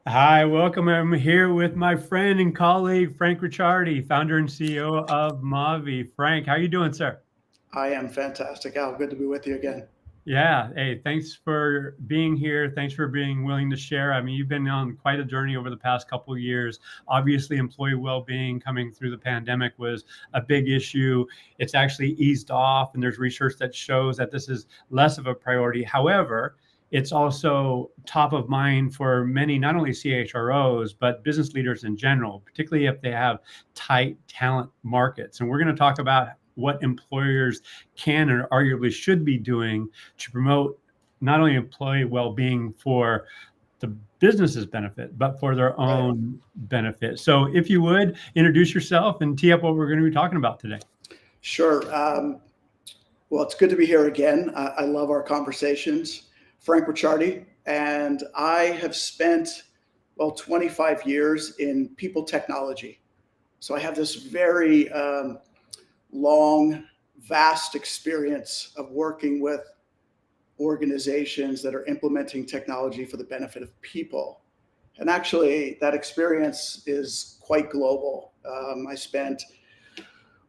Hi, welcome. I'm here with my friend and colleague, Frank Ricciardi, founder and CEO of Maavee. Frank, how you doing, sir? I am fantastic, Al. Good to be with you again. Yeah. Hey, thanks for being here. Thanks for being willing to share. I mean, you've been on quite a journey over the past couple of years. Obviously, employee well-being coming through the pandemic was a big issue. It's actually eased off, and there's research that shows that this is less of a priority. However, it's also top of mind for many, not only CHROs, but business leaders in general, particularly if they have tight talent markets. And we're going to talk about what employers can and arguably should be doing to promote not only employee well-being for the business's benefit, but for their Right. own benefit. So if you would introduce yourself and tee up what we're going to be talking about today. Sure. Well, it's good to be here again. I love our conversations. Frank Ricciardi, and I have spent, 25 years in people technology. So I have this very long, vast experience of working with organizations that are implementing technology for the benefit of people. And actually, that experience is quite global. I spent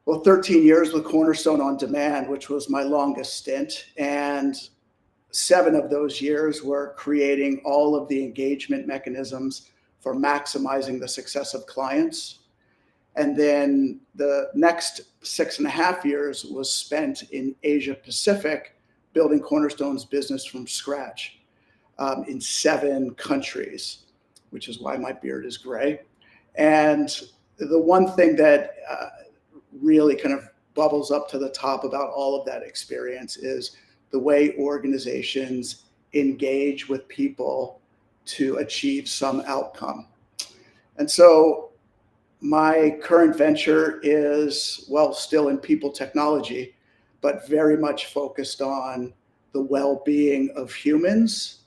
13 years with Cornerstone On Demand, which was my longest stint. And 7 of those years were creating all of the engagement mechanisms for maximizing the success of clients. And then the next 6.5 years was spent in Asia Pacific, building Cornerstone's business from scratch in 7 countries, which is why my beard is gray. And the one thing that really kind of bubbles up to the top about all of that experience is the way organizations engage with people to achieve some outcome. And so my current venture is, still in people technology, but very much focused on the well-being of humans.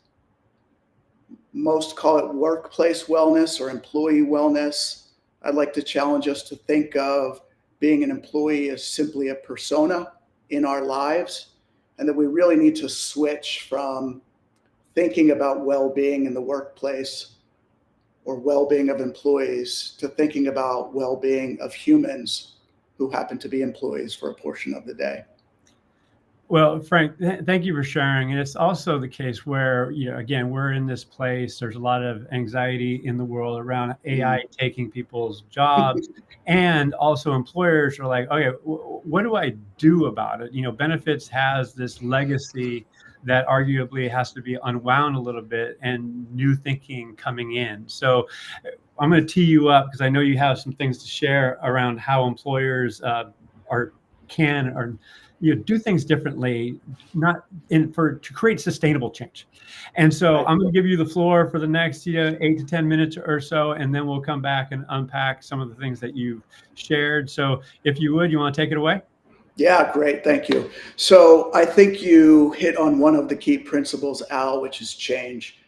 Most call it workplace wellness or employee wellness. I'd like to challenge us to think of being an employee as simply a persona in our lives, and that we really need to switch from thinking about well-being in the workplace or well-being of employees to thinking about well-being of humans who happen to be employees for a portion of the day. Well, Frank, thank you for sharing. And it's also the case where, again, we're in this place. There's a lot of anxiety in the world around AI taking people's jobs. And also employers are like, okay, what do I do about it? Benefits has this legacy that arguably has to be unwound a little bit and new thinking coming in. So I'm going to tee you up because I know you have some things to share around how employers do things differently, not to create sustainable change. And so Right. I'm going to give you the floor for the next 8 to 10 minutes or so, and then we'll come back and unpack some of the things that you've shared. So if you would, you want to take it away? Yeah, great. Thank you. So I think you hit on one of the key principles, Al, which is change.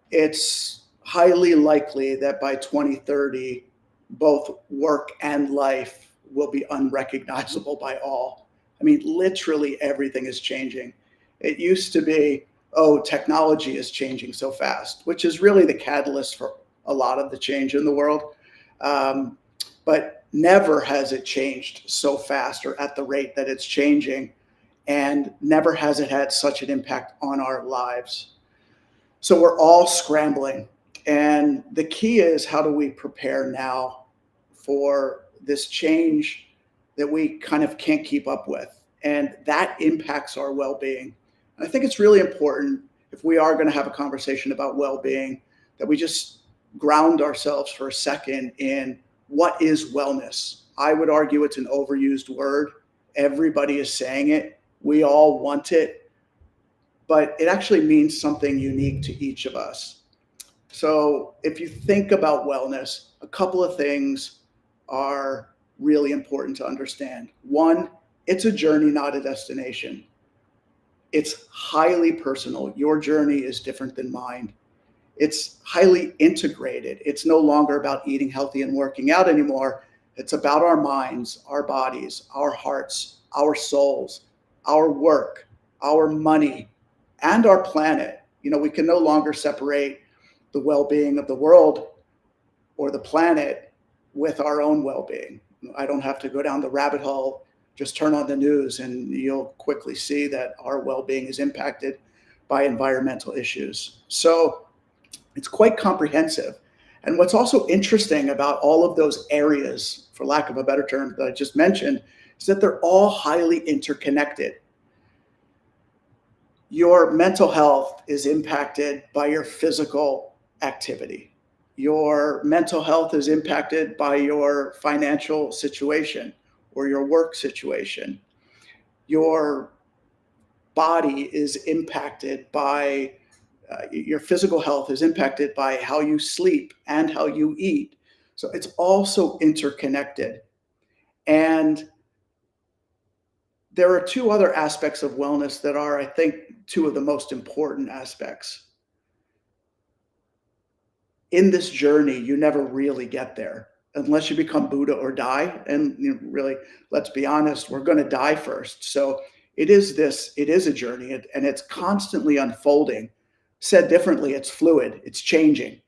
It's highly likely that by 2030, both work and life will be unrecognizable by all. I mean, literally everything is changing. It used to be, technology is changing so fast, which is really the catalyst for a lot of the change in the world. But never has it changed so fast or at the rate that it's changing, and never has it had such an impact on our lives. So we're all scrambling. And the key is, how do we prepare now for this change that we kind of can't keep up with? And that impacts our well-being. And I think it's really important, if we are going to have a conversation about well-being, that we just ground ourselves for a second in what is wellness. I would argue it's an overused word. Everybody is saying it. We all want it, but it actually means something unique to each of us. So if you think about wellness, a couple of things are really important to understand. One, it's a journey, not a destination. It's highly personal. Your journey is different than mine. It's highly integrated. It's no longer about eating healthy and working out anymore. It's about our minds, our bodies, our hearts, our souls, our work, our money, and our planet. We can no longer separate the well-being of the world or the planet with our own well-being. I don't have to go down the rabbit hole. Just turn on the news and you'll quickly see that our well-being is impacted by environmental issues. So it's quite comprehensive. And what's also interesting about all of those areas, for lack of a better term, that I just mentioned, is that they're all highly interconnected. Your mental health is impacted by your physical activity. Your mental health is impacted by your financial situation or your work situation. Your body is impacted by your physical health is impacted by how you sleep and how you eat. So it's also interconnected. And there are two other aspects of wellness that are, I think, two of the most important aspects. In this journey, you never really get there unless you become Buddha or die. And really, let's be honest, we're going to die first. So it is a journey, and it's constantly unfolding. Said differently, it's fluid, it's changing.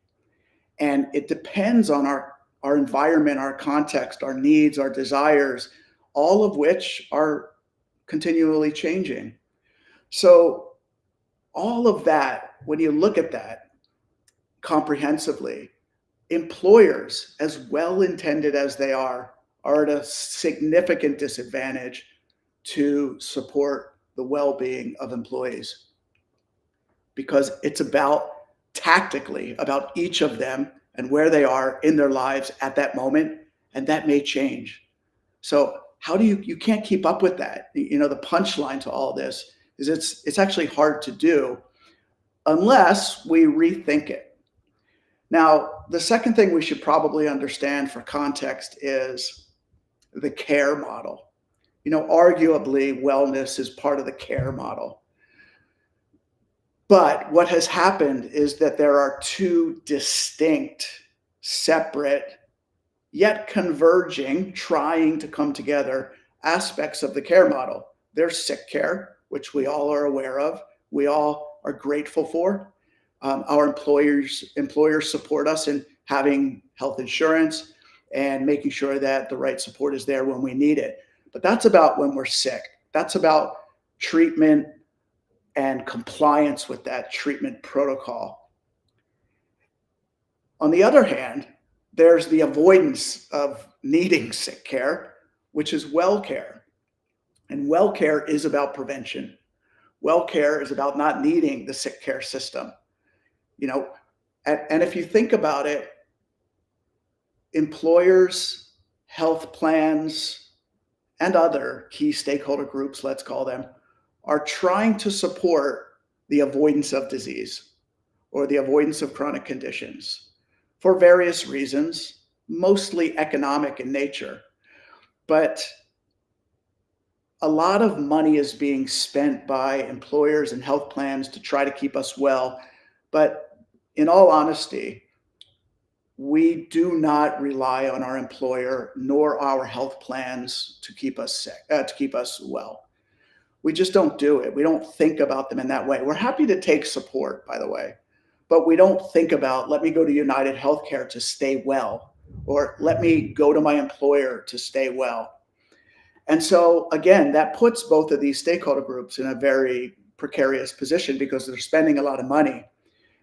And it depends on our environment, our context, our needs, our desires, all of which are continually changing. So all of that, when you look at that comprehensively, employers, as well-intended as they are at a significant disadvantage to support the well-being of employees, because it's about tactically about each of them and where they are in their lives at that moment, and that may change. So how do you can't keep up with that? The punchline to all this is it's actually hard to do unless we rethink it. Now, the second thing we should probably understand for context is the care model. Arguably, wellness is part of the care model. But what has happened is that there are two distinct, separate, yet converging, trying to come together aspects of the care model. There's sick care, which we all are aware of, we all are grateful for. Our employers support us in having health insurance and making sure that the right support is there when we need it. But that's about when we're sick. That's about treatment and compliance with that treatment protocol. On the other hand, there's the avoidance of needing sick care, which is well care. And well care is about prevention. Well care is about not needing the sick care system. And if you think about it, employers, health plans, and other key stakeholder groups, let's call them, are trying to support the avoidance of disease or the avoidance of chronic conditions for various reasons, mostly economic in nature. But a lot of money is being spent by employers and health plans to try to keep us well. But in all honesty, we do not rely on our employer nor our health plans to keep us sick, to keep us well. We just don't do it. We don't think about them in that way. We're happy to take support, by the way, but we don't think about, let me go to United Healthcare to stay well, or let me go to my employer to stay well. And so again, that puts both of these stakeholder groups in a very precarious position because they're spending a lot of money.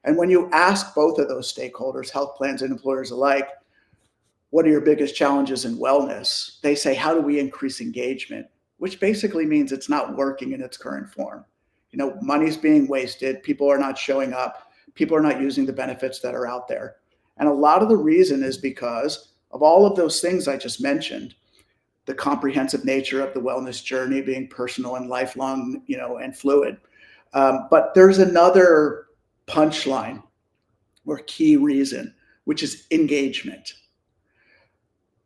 And when you ask both of those stakeholders, health plans and employers alike, what are your biggest challenges in wellness? They say, how do we increase engagement? Which basically means it's not working in its current form. Money's being wasted. People are not showing up. People are not using the benefits that are out there. And a lot of the reason is because of all of those things I just mentioned, the comprehensive nature of the wellness journey being personal and lifelong, and fluid. But there's another punchline or key reason, which is engagement.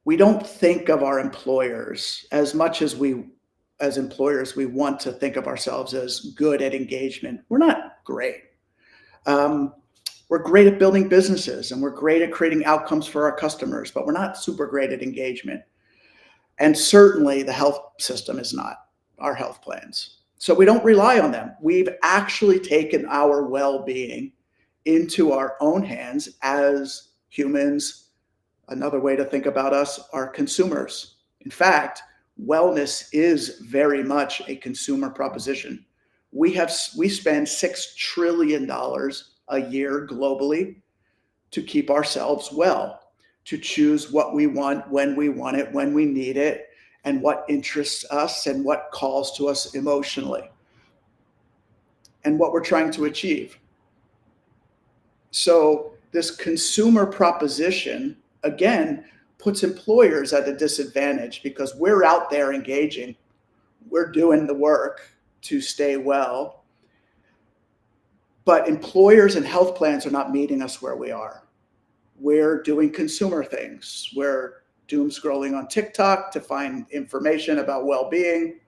We don't think of our employers as much as as employers, we want to think of ourselves as good at engagement. We're not great. We're great at building businesses and we're great at creating outcomes for our customers, but we're not super great at engagement. And certainly the health system is not, our health plans. So we don't rely on them. We've actually taken our well-being into our own hands as humans. Another way to think about us are consumers. In fact, wellness is very much a consumer proposition. We spend $6 trillion a year globally to keep ourselves well, to choose what we want, when we need it, and what interests us and what calls to us emotionally, and what we're trying to achieve. So this consumer proposition, again, puts employers at a disadvantage because we're out there engaging. We're doing the work to stay well. But employers and health plans are not meeting us where we are. We're doing consumer things. We're doom scrolling on TikTok to find information about well-being.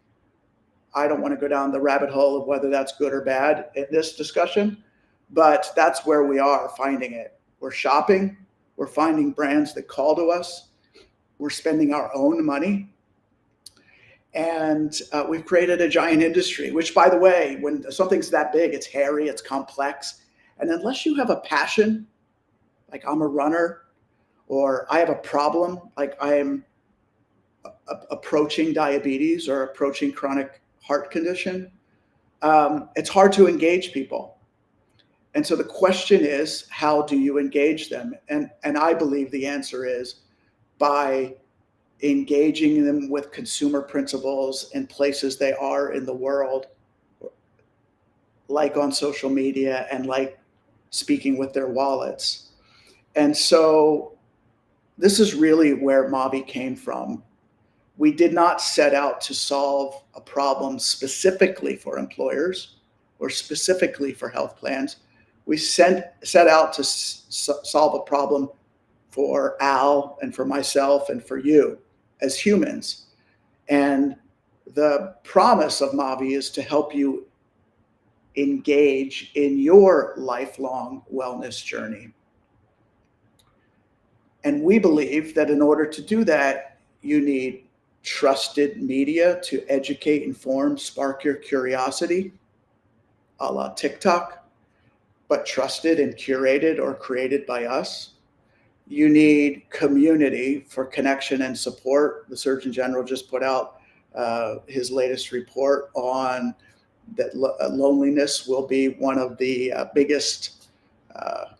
I don't want to go down the rabbit hole of whether that's good or bad in this discussion, but that's where we are finding it. We're shopping. We're finding brands that call to us. We're spending our own money. And we've created a giant industry, which, by the way, when something's that big, it's hairy, it's complex. And unless you have a passion, like I'm a runner, or I have a problem, like I am approaching diabetes or approaching chronic heart condition, it's hard to engage people. And so the question is, how do you engage them? And I believe the answer is by engaging them with consumer principles in places they are in the world, like on social media and like speaking with their wallets. And so this is really where Maavee came from. We did not set out to solve a problem specifically for employers or specifically for health plans. We set out to solve a problem for Al and for myself and for you as humans. And the promise of Maavee is to help you engage in your lifelong wellness journey. And we believe that in order to do that, you need trusted media to educate, inform, spark your curiosity, a la TikTok, but trusted and curated or created by us. You need community for connection and support. The Surgeon General just put out his latest report on that loneliness will be one of the biggest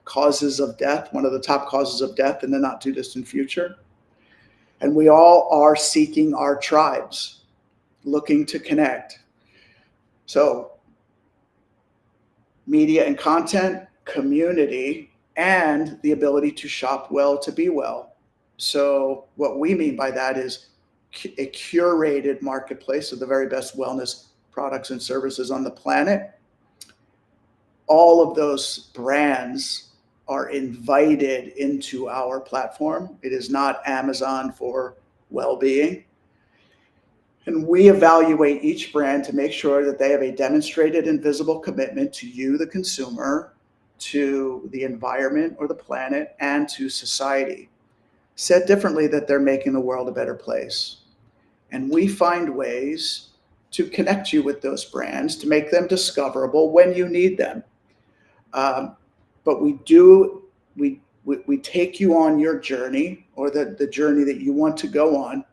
causes of death, one of the top causes of death in the not too distant future. And we all are seeking our tribes, looking to connect. So media and content, community, and the ability to shop well to be well. So what we mean by that is a curated marketplace of the very best wellness products and services on the planet. All of those brands are invited into our platform. It is not Amazon for well-being. And we evaluate each brand to make sure that they have a demonstrated and visible commitment to you, the consumer, to the environment or the planet, and to society. Said differently, that they're making the world a better place. And we find ways to connect you with those brands, to make them discoverable when you need them. But we take you on your journey, or the journey that you want to go on,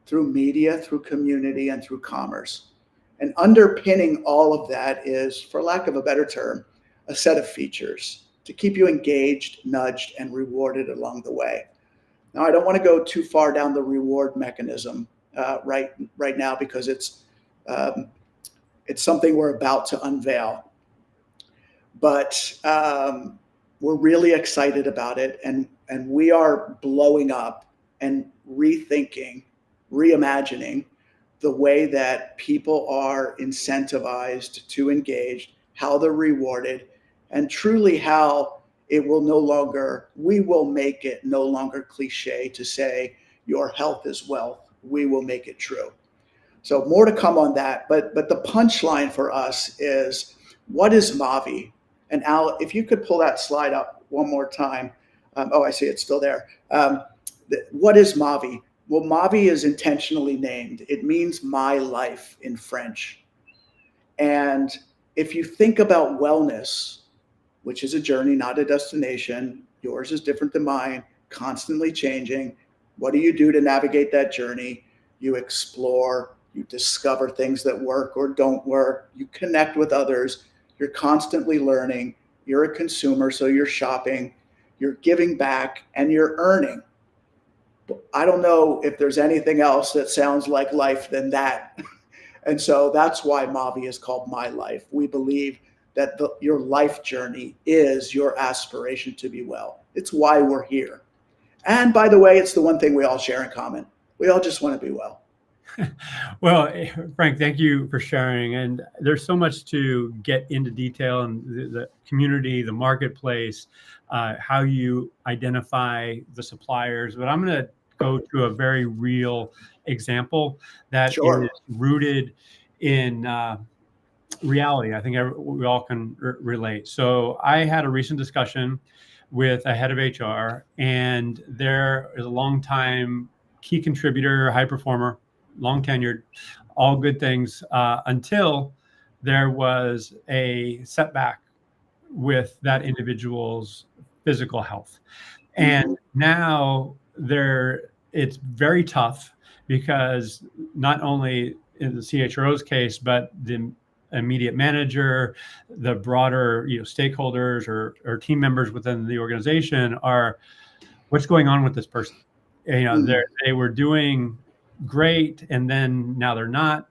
through media, through community, and through commerce. And underpinning all of that is, for lack of a better term, a set of features to keep you engaged, nudged, and rewarded along the way. Now, I don't want to go too far down the reward mechanism right now, because it's something we're about to unveil. But we're really excited about it, and we are blowing up and rethinking, reimagining the way that people are incentivized to engage, how they're rewarded, and truly how we will make it no longer cliche to say your health is wealth. We will make it true. So more to come on that. But the punchline for us is, what is Maavee? And Al, if you could pull that slide up one more time. I see it's still there. What is Maavee? Well, Maavee is intentionally named. It means my life in French. And if you think about wellness, which is a journey, not a destination. Yours is different than mine, constantly changing. What do you do to navigate that journey? You explore, you discover things that work or don't work, you connect with others, you're constantly learning, you're a consumer, so you're shopping, you're giving back, and you're earning. I don't know if there's anything else that sounds like life than that. And so that's why Maavee is called My Life. We believe that your life journey is your aspiration to be well. It's why we're here. And by the way, it's the one thing we all share in common. We all just want to be well. Well, Frank, thank you for sharing. And there's so much to get into detail in the community, the marketplace, how you identify the suppliers. But I'm going to go to a very real example that Sure. is rooted in reality. I think we all can relate. So I had a recent discussion with a head of HR, and there is a longtime key contributor, high performer, long tenured, all good things, until there was a setback with that individual's physical health. And now it's very tough, because not only in the CHRO's case, but the immediate manager, the broader stakeholders or team members within the organization are, what's going on with this person? They were doing great, and then now they're not.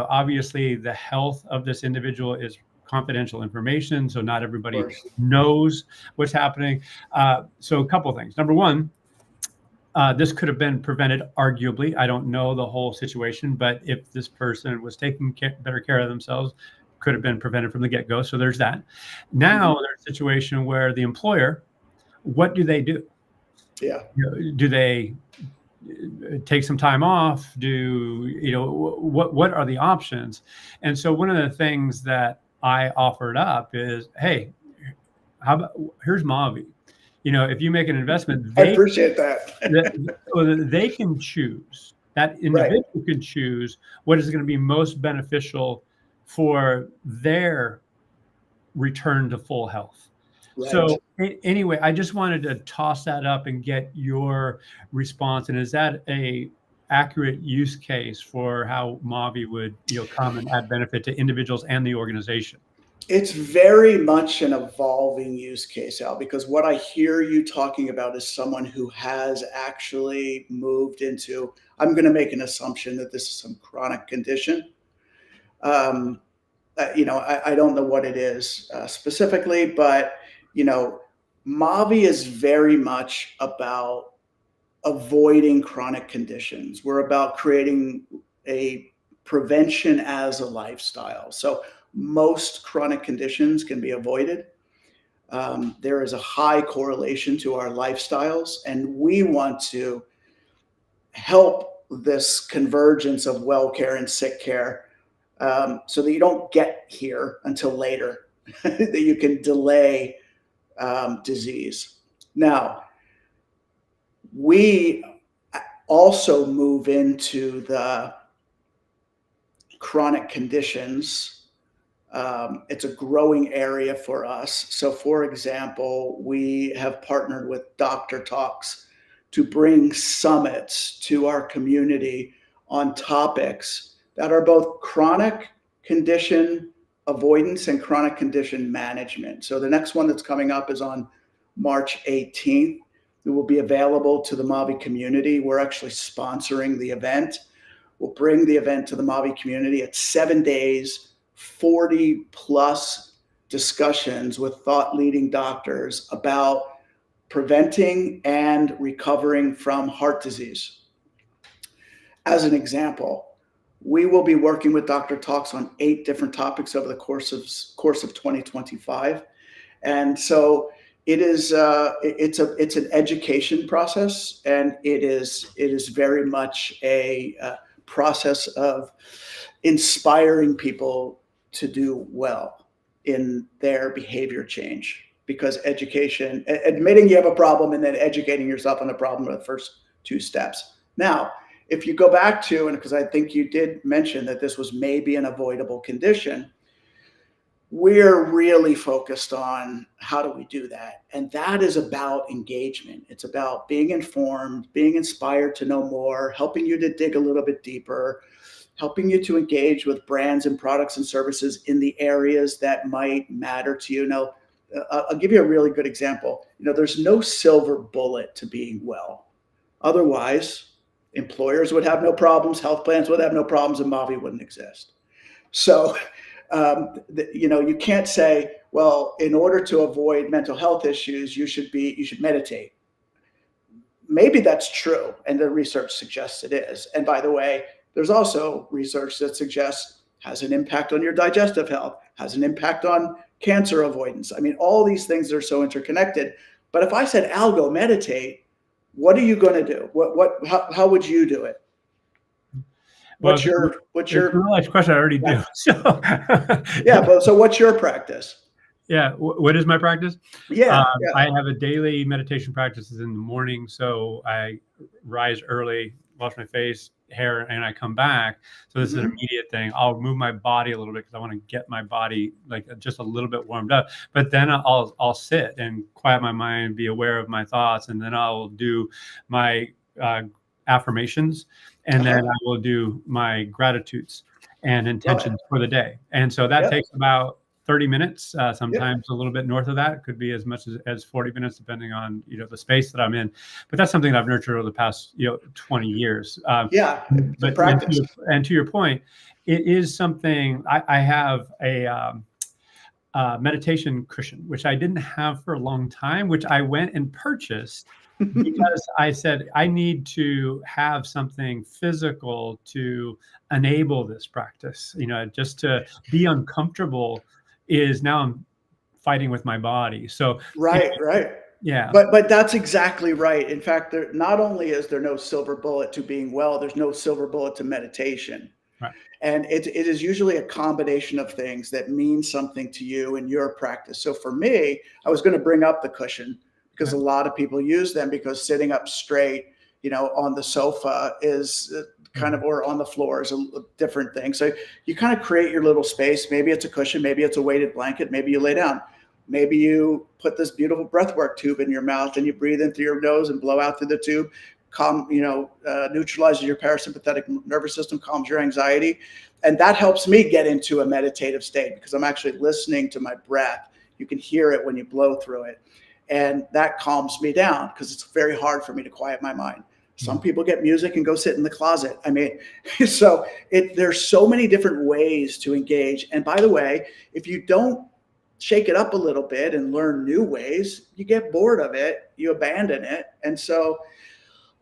Obviously the health of this individual is confidential information, so not everybody knows what's happening. So a couple of things. Number one, this could have been prevented, arguably. I don't know the whole situation, but if this person was taking better care of themselves, could have been prevented from the get-go. So there's that. Now there's a situation where the employer, what do they do? Yeah. Do they take some time off? What are the options? And so one of the things that I offered up is, hey, here's Maavee. If you make an investment, I appreciate that. they can choose. That individual can choose what is going to be most beneficial for their return to full health. Right. So anyway, I just wanted to toss that up and get your response. And is that a accurate use case for how Maavee would come and add benefit to individuals and the organization? It's very much an evolving use case, Al, because what I hear you talking about is someone who has actually moved into, I'm going to make an assumption that this is some chronic condition. I don't know what it is specifically, but, Maavee is very much about avoiding chronic conditions. We're about creating a prevention as a lifestyle. So most chronic conditions can be avoided. There is a high correlation to our lifestyles, and we want to help this convergence of well care and sick care, so that you don't get here until later, that you can delay disease. Now, we also move into the chronic conditions. It's a growing area for us. So, for example, we have partnered with Dr. Talks to bring summits to our community on topics that are both chronic condition avoidance and chronic condition management. So the next one that's coming up is on March 18th. It will be available to the Maavee community. We're actually sponsoring the event. We'll bring the event to the Maavee community. It's 7 days, 40 plus discussions with thought leading doctors about preventing and recovering from heart disease. As an example, we will be working with Dr. Talks on 8 different topics over the course of 2025. And so it's an education process, and it is very much a process of inspiring people to do well in their behavior change, because education, admitting you have a problem and then educating yourself on the problem are the first 2 steps. Now, if you go back to, and because I think you did mention that this was maybe an avoidable condition, we're really focused on how do we do that. And that is about engagement. It's about being informed, being inspired to know more, helping you to dig a little bit deeper, helping you to engage with brands and products and services in the areas that might matter to you. Now, I'll give you a really good example. There's no silver bullet to being well. Otherwise, employers would have no problems, health plans would have no problems, and Maavee wouldn't exist. So, you can't say, well, in order to avoid mental health issues, you should meditate. Maybe that's true, and the research suggests it is. And by the way, there's also research that suggests has an impact on your digestive health, has an impact on cancer avoidance. I mean, all these things are so interconnected. But if I said, Al, go meditate, what are you going to do? How would you do it? What's your real life question? I already do. So yeah, but so what's your practice? Yeah, what is my practice? Yeah, I have a daily meditation practices in the morning. So I rise early, wash my face, hair, and I come back. So this is an immediate thing. I'll move my body a little bit because I want to get my body like just a little bit warmed up. But then I'll sit and quiet my mind, be aware of my thoughts, and then I'll do my affirmations, and then I will do my gratitudes and intentions for the day. And so that takes about 30 minutes, sometimes a little bit north of that. It could be as much as 40 minutes, depending on, the space that I'm in. But that's something that I've nurtured over the past, 20 years. But practice. And to your point, it is something I have a meditation cushion, which I didn't have for a long time, which I went and purchased because I said, I need to have something physical to enable this practice, just to be uncomfortable is now I'm fighting with my body. So right. Yeah. But that's exactly right. In fact, not only is there no silver bullet to being well, there's no silver bullet to meditation. Right. And it is usually a combination of things that mean something to you in your practice. So for me, I was going to bring up the cushion because a lot of people use them because sitting up straight, on the sofa is kind of, or on the floor is a different thing. So you kind of create your little space. Maybe it's a cushion, maybe it's a weighted blanket, maybe you lay down. Maybe you put this beautiful breathwork tube in your mouth and you breathe in through your nose and blow out through the tube. Neutralizes your parasympathetic nervous system, calms your anxiety. And that helps me get into a meditative state because I'm actually listening to my breath. You can hear it when you blow through it. And that calms me down because it's very hard for me to quiet my mind. Some people get music and go sit in the closet. I mean, so there's so many different ways to engage. And by the way, if you don't shake it up a little bit and learn new ways, you get bored of it, you abandon it. And so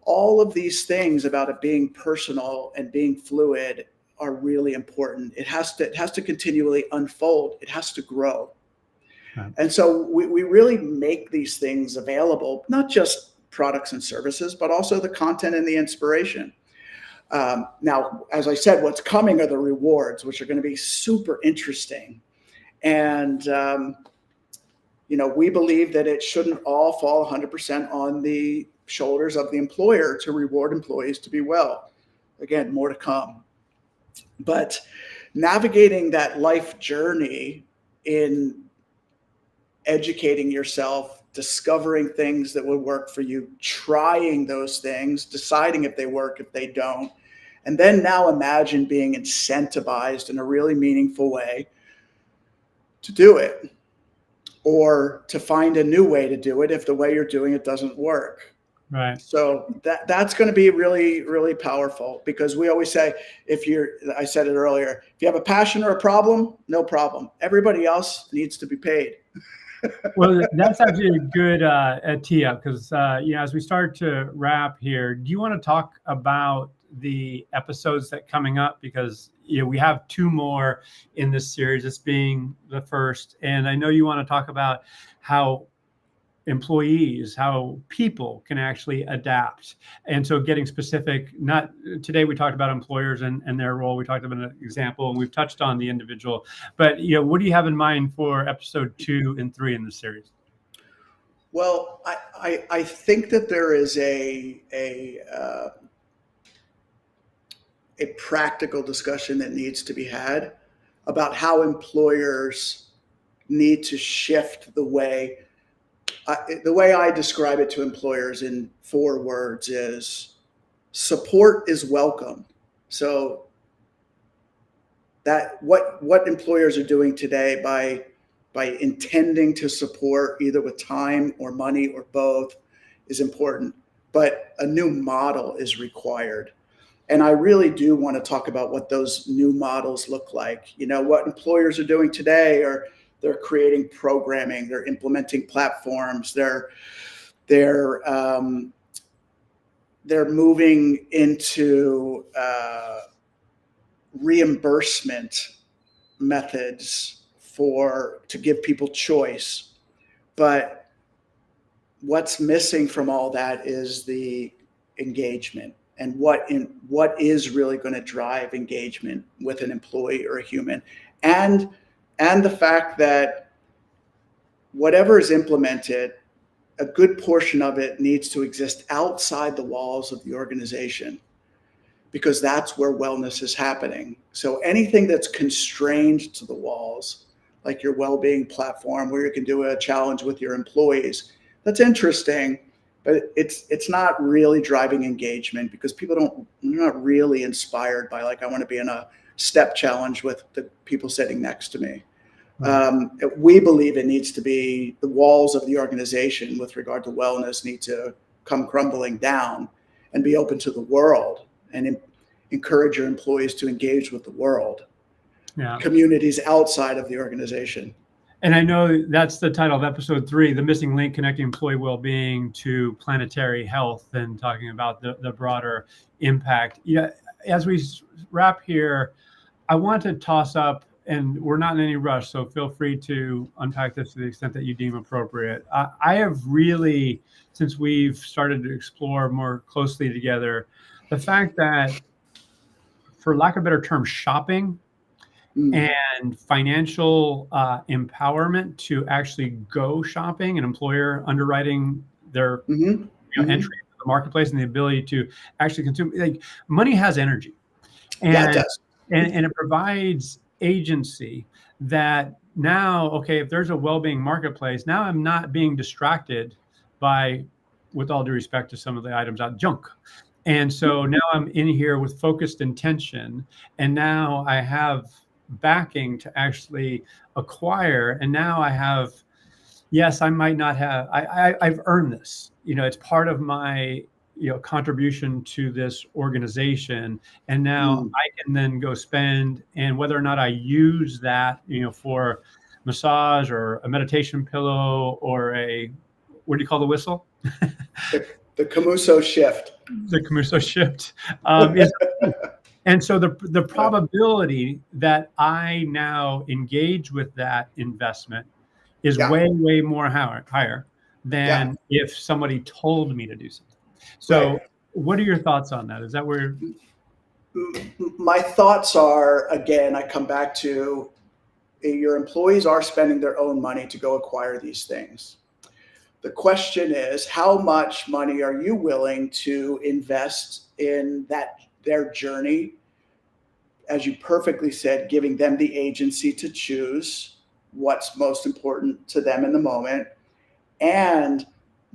all of these things about it being personal and being fluid are really important. It has to continually unfold. It has to grow. Right. And so we really make these things available, not just products and services, but also the content and the inspiration. Now, as I said, what's coming are the rewards, which are going to be super interesting. And, we believe that it shouldn't all fall 100% on the shoulders of the employer to reward employees to be well. Again, more to come. But navigating that life journey in educating yourself, discovering things that will work for you, trying those things, deciding if they work, if they don't, and then now imagine being incentivized in a really meaningful way to do it, or to find a new way to do it if the way you're doing it doesn't work. Right. So that's going to be really, really powerful because we always say, I said it earlier, if you have a passion or a problem, no problem. Everybody else needs to be paid. Well, that's actually a good tee up because, as we start to wrap here, do you want to talk about the episodes that coming up? Because, we have 2 more in this series, this being the first. And I know you want to talk about how how people can actually adapt. And so getting specific, not today, we talked about employers and their role. We talked about an example and we've touched on the individual, but what do you have in mind for episode 2 and 3 in this series? Well, I think that there is a practical discussion that needs to be had about how employers need to shift the way I describe it to employers in 4 words is support is welcome. So that what employers are doing today by intending to support either with time or money or both is important, but a new model is required. And I really do want to talk about what those new models look like. What employers are doing today, or they're creating programming, they're implementing platforms, they're moving into reimbursement methods to give people choice. But what's missing from all that is the engagement, and what is really going to drive engagement with an employee or a human, and the fact that whatever is implemented, a good portion of it needs to exist outside the walls of the organization, because that's where wellness is happening. So anything that's constrained to the walls, like your well-being platform where you can do a challenge with your employees, that's interesting, but it's not really driving engagement, because they're not really inspired by, like, I want to be in a step challenge with the people sitting next to me. We believe it needs to be the walls of the organization with regard to wellness need to come crumbling down and be open to the world, and encourage your employees to engage with the world, communities outside of the organization. And I know that's the title of episode 3, The Missing Link, Connecting Employee Wellbeing to Planetary Health, and talking about the broader impact. As we wrap here, I want to toss up, and we're not in any rush, so feel free to unpack this to the extent that you deem appropriate. I have really, since we've started to explore more closely together, the fact that, for lack of a better term, shopping and financial empowerment to actually go shopping, and employer underwriting their entry into the marketplace, and the ability to actually consume. Like, money has energy, and it does. And it provides agency that now, okay, if there's a well-being marketplace, now I'm not being distracted by, with all due respect to some of the items out, junk. And so now I'm in here with focused intention, and now I have backing to actually acquire. And now I have, yes, I might not have, I've earned this. It's part of my contribution to this organization, and now I can then go spend, and whether or not I use that for massage or a meditation pillow or what do you call the whistle? The Camuso shift. The Camuso shift. And so the probability that I now engage with that investment is way more higher than if somebody told me to do something. So what are your thoughts on that? Is that where? My thoughts are, again, I come back to, your employees are spending their own money to go acquire these things. The question is, how much money are you willing to invest in their journey? As you perfectly said, giving them the agency to choose what's most important to them in the moment. And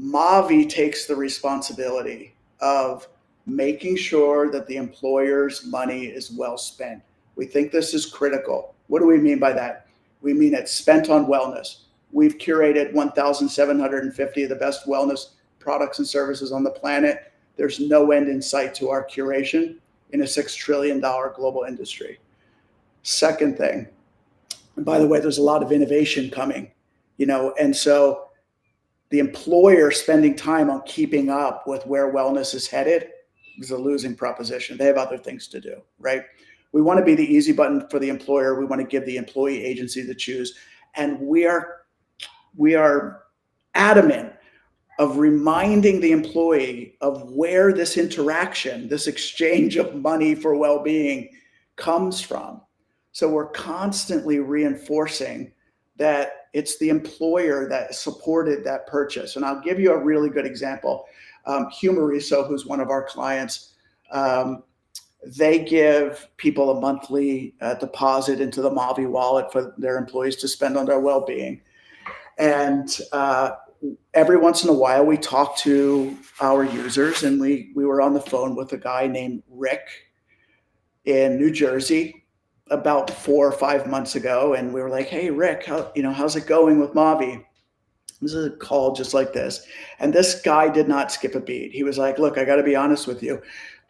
Maavee takes the responsibility of making sure that the employer's money is well spent. We think this is critical. What do we mean by that? We mean it's spent on wellness. We've curated 1,750 of the best wellness products and services on the planet. There's no end in sight to our curation in a $6 trillion global industry. Second thing, and by the way, there's a lot of innovation coming, and so the employer spending time on keeping up with where wellness is headed is a losing proposition. They have other things to do, right? We want to be the easy button for the employer. We want to give the employee agency to choose. And we are adamant of reminding the employee of where this interaction, this exchange of money for well-being comes from. So we're constantly reinforcing that it's the employer that supported that purchase. And I'll give you a really good example. Hugh Mariso, who's one of our clients, They give people a monthly deposit into the Maavee wallet for their employees to spend on their well-being. And every once in a while, we talk to our users, and we were on the phone with a guy named Rick in New Jersey about 4 or 5 months ago, and we were like, "Hey, Rick, how's it going with Maavee?" This is a call just like this, and this guy did not skip a beat. He was like, "Look, I got to be honest with you.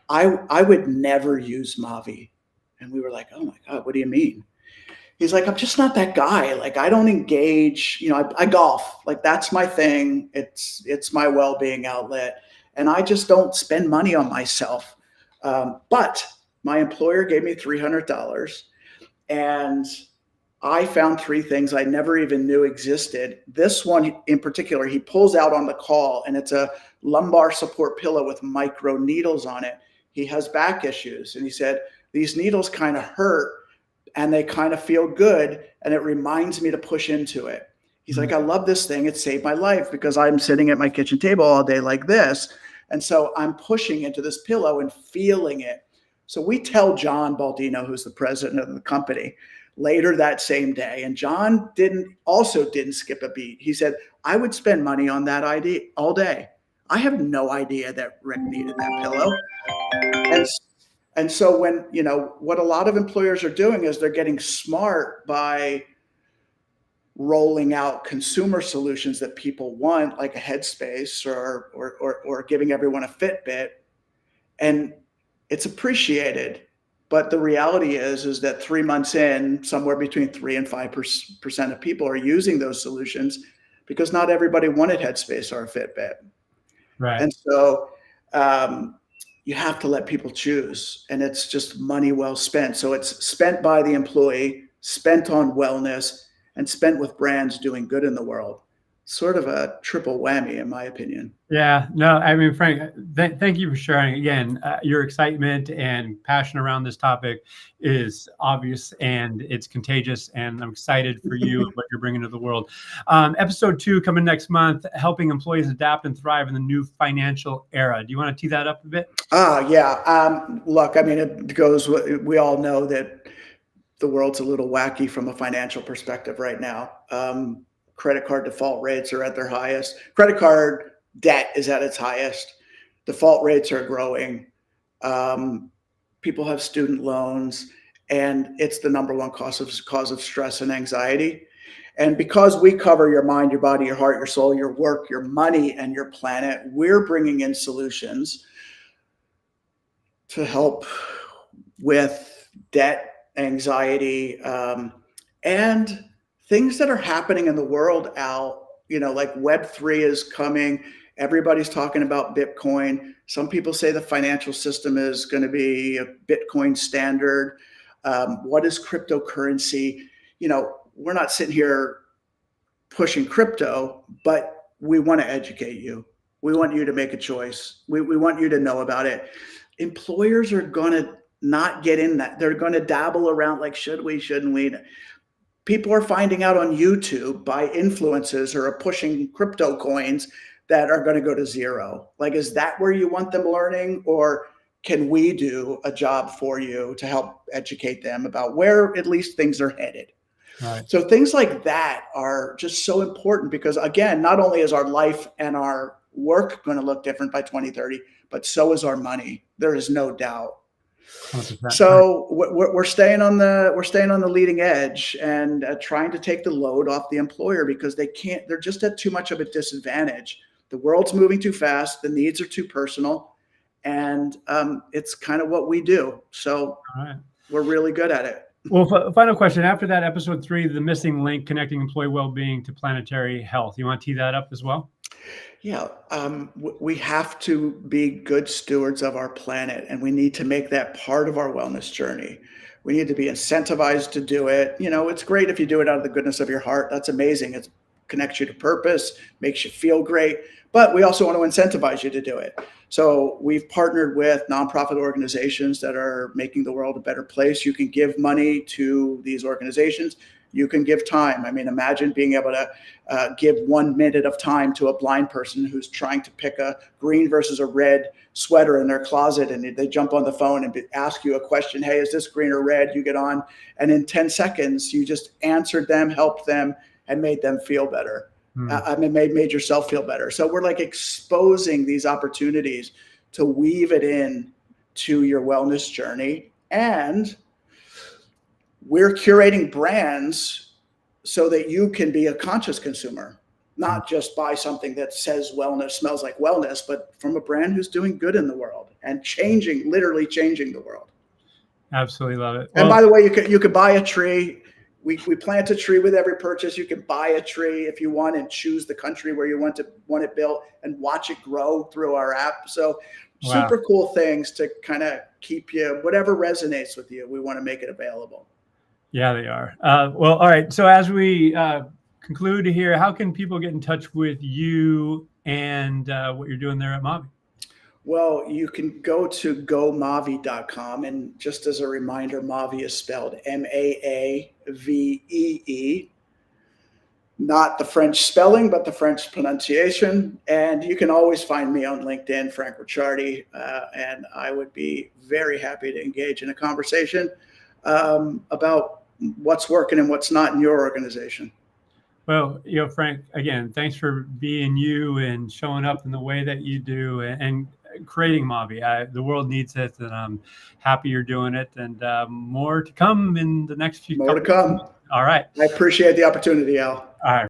I would never use Maavee," and we were like, "Oh my God, what do you mean?" He's like, "I'm just not that guy. Like, I don't engage. I golf. Like, that's my thing. It's my well-being outlet, and I just don't spend money on myself. But my employer gave me $300, and I found three things I never even knew existed. This one in particular, he pulls out on the call, and it's a lumbar support pillow with micro needles on it. He has back issues, and he said these needles kind of hurt." And they kind of feel good, and it reminds me to push into it. He's like, "I love this thing. It saved my life because I'm sitting at my kitchen table all day like this. And so I'm pushing into this pillow and feeling it." So we tell John Baldino, who's the president of the company, later that same day. And John didn't skip a beat. He said, "I would spend money on that idea all day. I have no idea that Rick needed that pillow." And and so what a lot of employers are doing is they're getting smart by rolling out consumer solutions that people want, like a Headspace or giving everyone a Fitbit, and it's appreciated. But the reality is that 3 months in, somewhere between 3 and 5% of people are using those solutions because not everybody wanted Headspace or a Fitbit. Right. And so you have to let people choose, and it's just money well spent. So it's spent by the employee, spent on wellness, and spent with brands doing good in the world. Sort of a triple whammy, in my opinion. Yeah, no, I mean, Frank, thank you for sharing. Again, your excitement and passion around this topic is obvious and it's contagious. And I'm excited for you and what you're bringing to the world. Episode 2 coming next month, helping employees adapt and thrive in the new financial era. Do you want to tee that up a bit? Yeah. Look, I mean, it goes. We all know that the world's a little wacky from a financial perspective right now. Credit card default rates are at their highest. Credit card debt is at its highest. Default rates are growing. People have student loans, and it's the number one cause of stress and anxiety. And because we cover your mind, your body, your heart, your soul, your work, your money, and your planet, we're bringing in solutions to help with debt, anxiety, and things that are happening in the world, Al. Like Web3 is coming. Everybody's talking about Bitcoin. Some people say the financial system is going to be a Bitcoin standard. What is cryptocurrency? We're not sitting here pushing crypto, but we want to educate you. We want you to make a choice. We want you to know about it. Employers are going to not get in that. They're going to dabble around like, should we, shouldn't we? People are finding out on YouTube by influencers who are pushing crypto coins that are going to go to zero. Like, is that where you want them learning? Or can we do a job for you to help educate them about where at least things are headed? Right. So things like that are just so important because, again, not only is our life and our work going to look different by 2030, but so is our money. There is no doubt. 100%. So we're staying on the leading edge and trying to take the load off the employer because they're just at too much of a disadvantage. The world's moving too fast. The needs are too personal, and it's kind of what we do. So we're really good at it. Well, final question. After that, episode 3, the missing link, connecting employee well-being to planetary health. You want to tee that up as well? Yeah, we have to be good stewards of our planet, and we need to make that part of our wellness journey. We need to be incentivized to do it. It's great if you do it out of the goodness of your heart. That's amazing. It connects you to purpose, makes you feel great, but we also want to incentivize you to do it. So we've partnered with nonprofit organizations that are making the world a better place. You can give money to these organizations. You can give time. I mean, imagine being able to give 1 minute of time to a blind person who's trying to pick a green versus a red sweater in their closet, and they jump on the phone and ask you a question. Hey, is this green or red? You get on, and in 10 seconds, you just answered them, helped them, and made them feel better. I mean, made yourself feel better. So we're like exposing these opportunities to weave it in to your wellness journey. And we're curating brands so that you can be a conscious consumer, not just buy something that says wellness, smells like wellness, but from a brand who's doing good in the world and literally changing the world. Absolutely love it. And by the way, you could buy a tree. We plant a tree with every purchase. You can buy a tree if you want and choose the country where you want it built and watch it grow through our app. So super cool things to kind of keep you, whatever resonates with you, we want to make it available. Yeah, they are. Well, all right. So as we conclude here, how can people get in touch with you and what you're doing there at Maavee? Well, you can go to gomaavee.com. And just as a reminder, Maavee is spelled Maavee, not the French spelling, but the French pronunciation. And you can always find me on LinkedIn, Frank Ricciardi, and I would be very happy to engage in a conversation about what's working and what's not in your organization. Well, Frank, again, thanks for being you and showing up in the way that you do and creating Maavee. The world needs it, and I'm happy you're doing it. And more to come in the next few. More to come. All right. I appreciate the opportunity, Al. All right.